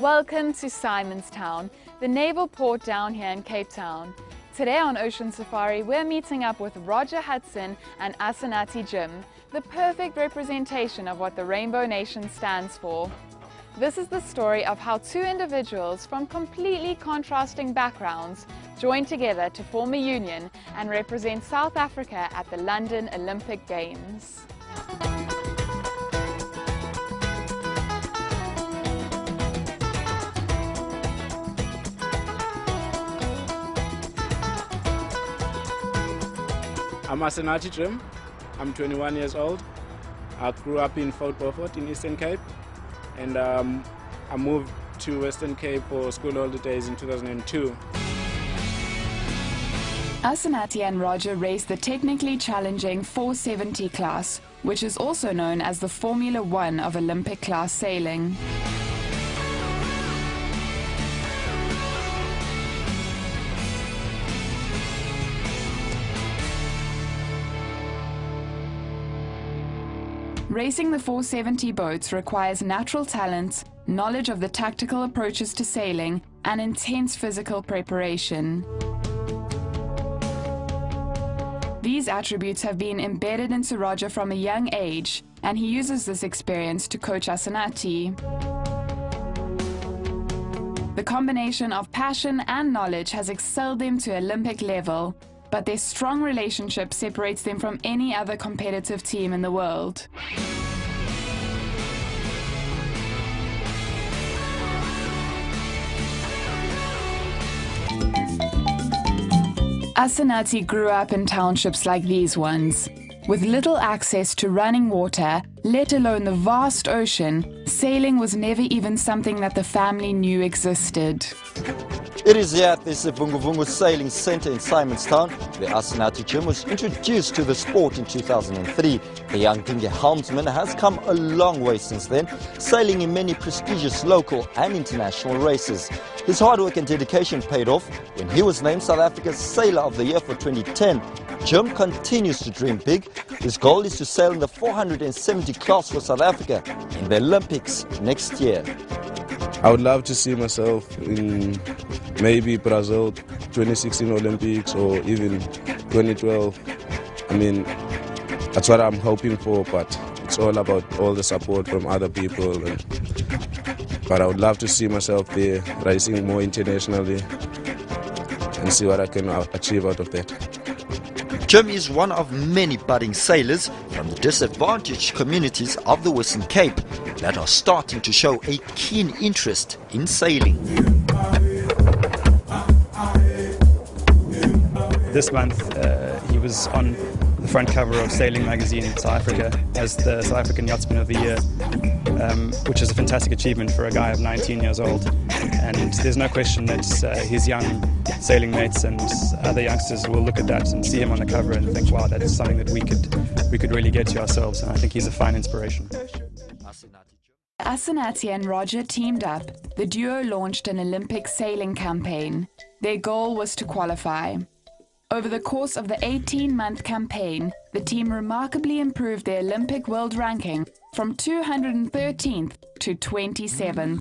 Welcome to Simonstown, the naval port down here in Cape Town. Today on Ocean Safari, we're meeting up with Roger Hudson and Asenathi Jim, the perfect representation of what the Rainbow Nation stands for. This is the story of how two individuals from completely contrasting backgrounds joined together to form a union and represent South Africa at the London Olympic Games. I'm Asenathi Jim. I'm 21 years old. I grew up in Fort Beaufort in Eastern Cape, and I moved to Western Cape for school holidays in 2002. Asenathi and Roger raced the technically challenging 470 class, which is also known as the Formula One of Olympic class sailing. Racing the 470 boats requires natural talent, knowledge of the tactical approaches to sailing, and intense physical preparation. These attributes have been embedded into Roger from a young age, and he uses this experience to coach Asenathi. The combination of passion and knowledge has excelled them to Olympic level, but their strong relationship separates them from any other competitive team in the world. Asenathi grew up in townships like these ones. With little access to running water, let alone the vast ocean, sailing was never even something that the family knew existed. It is here at this Vungu Sailing Centre in Simonstown where Asenathi Jim was introduced to the sport in 2003. The young dinghy helmsman has come a long way since then, sailing in many prestigious local and international races. His hard work and dedication paid off when he was named South Africa's Sailor of the Year for 2010. Jim continues to dream big. His goal is to sail in the 470 class for South Africa in the Olympics next year. I would love to see myself in maybe Brazil 2016 Olympics or even 2012. I mean, that's what I'm hoping for, but it's all about all the support from other people. But I would love to see myself there racing more internationally and see what I can achieve out of that. Jim is one of many budding sailors from the disadvantaged communities of the Western Cape that are starting to show a keen interest in sailing. This month he was on the front cover of Sailing magazine in South Africa as the South African Yachtsman of the Year, which is a fantastic achievement for a guy of 19 years old. And there's no question that his young sailing mates and other youngsters will look at that and see him on the cover and think, wow, that's something that we could really get to ourselves. And I think he's a fine inspiration. Asenathi and Roger teamed up. The duo launched an Olympic sailing campaign. Their goal was to qualify. Over the course of the 18-month campaign, the team remarkably improved their Olympic world ranking from 213th to 27th.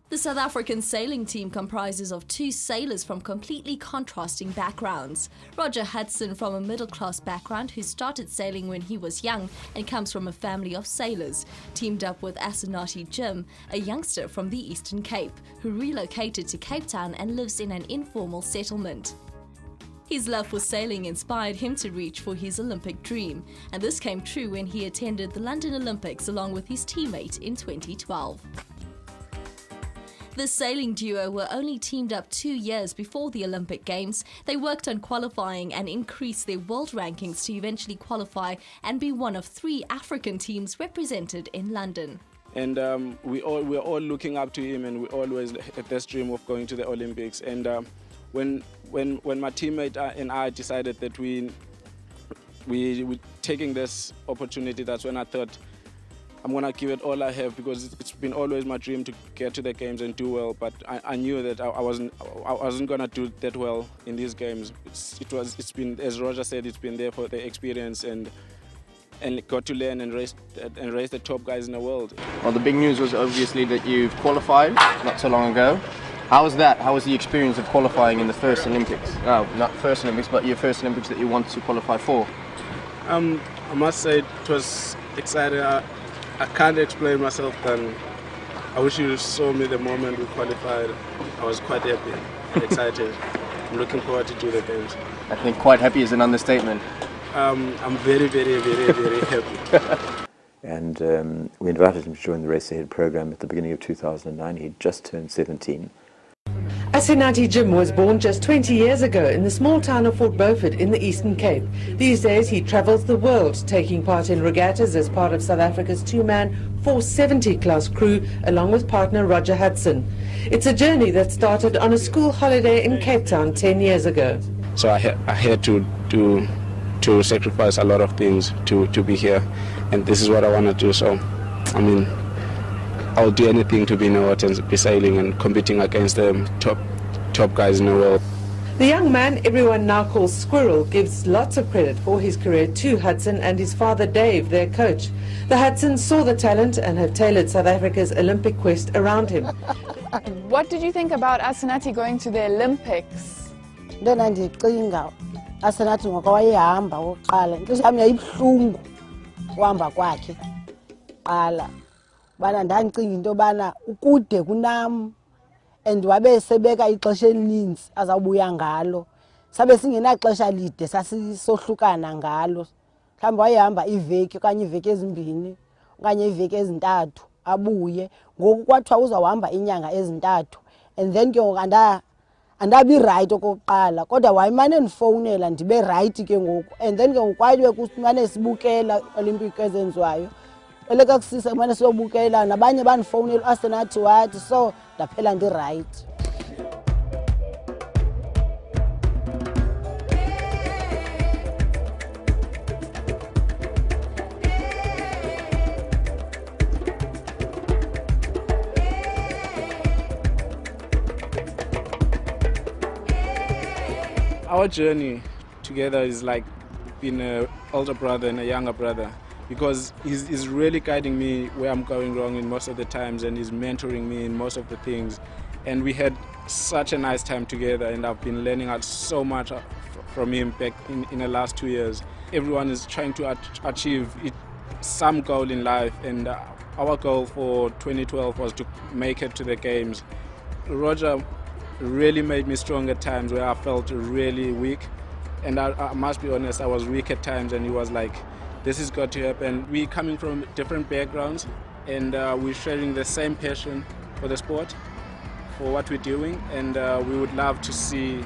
The South African sailing team comprises of two sailors from completely contrasting backgrounds. Roger Hudson, from a middle-class background who started sailing when he was young and comes from a family of sailors, teamed up with Asenathi Jim, a youngster from the Eastern Cape, who relocated to Cape Town and lives in an informal settlement. His love for sailing inspired him to reach for his Olympic dream, and this came true when he attended the London Olympics along with his teammate in 2012. The sailing duo were only teamed up 2 years before the Olympic Games. They worked on qualifying and increased their world rankings to eventually qualify and be one of 3 African teams represented in London. And we're all looking up to him, and we always had this dream of going to the Olympics. And when my teammate and I decided that we were taking this opportunity, that's when I thought, I'm going to give it all I have, because it's been always my dream to get to the games and do well. But I knew that I wasn't going to do that well in these games. It's been, as Roger said, it's been there for the experience, and and got to learn and race the top guys in the world. Well, the big news was obviously that you've qualified not so long ago. How was that? How was the experience of qualifying in the first Olympics? No, not first Olympics, but your first Olympics that you wanted to qualify for. I must say it was exciting. I can't explain myself, and I wish you saw me the moment we qualified. I was quite happy and excited. I'm looking forward to do the games. I think quite happy is an understatement. I'm very, very, very, very happy. And we invited him to join the Race Ahead program at the beginning of 2009. He'd just turned 17. Asenathi Jim was born just 20 years ago in the small town of Fort Beaufort in the Eastern Cape. These days he travels the world, taking part in regattas as part of South Africa's two-man 470 class crew, along with partner Roger Hudson. It's a journey that started on a school holiday in Cape Town 10 years ago. So I had to sacrifice a lot of things to be here, and this is what I want to do. So, I mean, I'll do anything to be in the water and be sailing and competing against the top guys in the world. The young man everyone now calls Squirrel gives lots of credit for his career to Hudson and his father Dave, their coach. The Hudsons saw the talent and have tailored South Africa's Olympic quest around him. What did you think about Asenathi going to the Olympics? Asenathi ngokwayehamba oqala inhliziyo yami yayibuhlungu uhamba kwakhe qala bana ndandicinga into bana ukude kunam and wabe sebeka ixesha elininzi azawubuya ngalo sabe singenaxesha lide sasisohlukana ngalo mhlawumbe wayehamba iveki okanye iveki ezimbini okanye iveki ezintathu abuye ngoku kwathiwa uzawuhamba inyanga ezintathu and then ke ngoku andabi right okokuqala kodwa wayimane ndifowunela ndibe right ke ngoku and then ke ngoku kwaye kusimane sibukela Olympic ezenziwayo eleka kusisa mane siyobukela nabanye bandifowunela Asenathi wathi so ndaphela ndi right. Our journey together is like being an older brother and a younger brother, because he's really guiding me where I'm going wrong in most of the times, and he's mentoring me in most of the things. And we had such a nice time together, and I've been learning out so much from him back in the last 2 years. Everyone is trying to achieve some goal in life, and our goal for 2012 was to make it to the games. Roger really made me strong at times where I felt really weak, and I must be honest, I was weak at times, and he was like, this has got to happen. We're coming from different backgrounds, and we're sharing the same passion for the sport, for what we're doing, and we would love to see,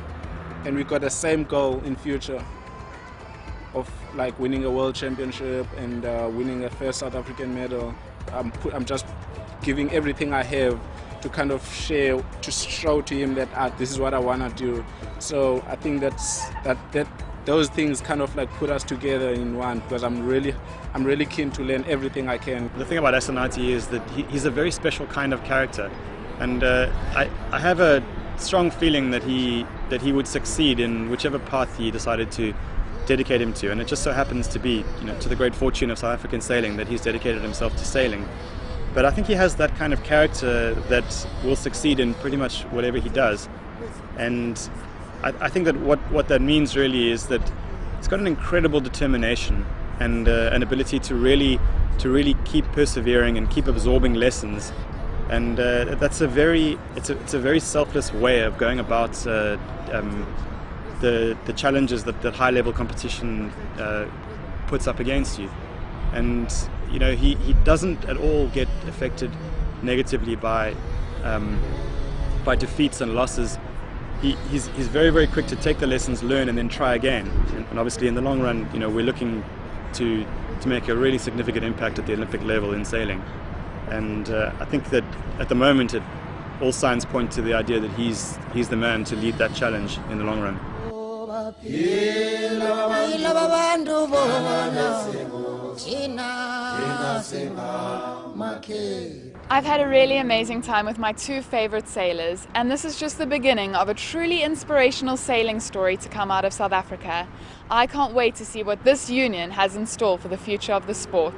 and we've got the same goal in future of like winning a world championship and winning a first South African medal. I'm just giving everything I have to kind of share, to show to him that this is what I want to do. So I think that those things kind of like put us together in one, because I'm really keen to learn everything I can. The thing about Asenathi is that he's a very special kind of character, and I have a strong feeling that he would succeed in whichever path he decided to dedicate him to, and it just so happens to be, to the great fortune of South African sailing that he's dedicated himself to sailing. But I think he has that kind of character that will succeed in pretty much whatever he does. And I think that what that means really is that he's got an incredible determination and an ability to really keep persevering and keep absorbing lessons. And that's a very selfless way of going about the challenges that high level competition puts up against you. And he doesn't at all get affected negatively by defeats and losses. He's very, very quick to take the lessons, learn, and then try again. And obviously in the long run, we're looking to make a really significant impact at the Olympic level in sailing. And I think that at the moment all signs point to the idea that he's the man to lead that challenge in the long run. I've had a really amazing time with my two favorite sailors, and this is just the beginning of a truly inspirational sailing story to come out of South Africa. I can't wait to see what this union has in store for the future of the sport.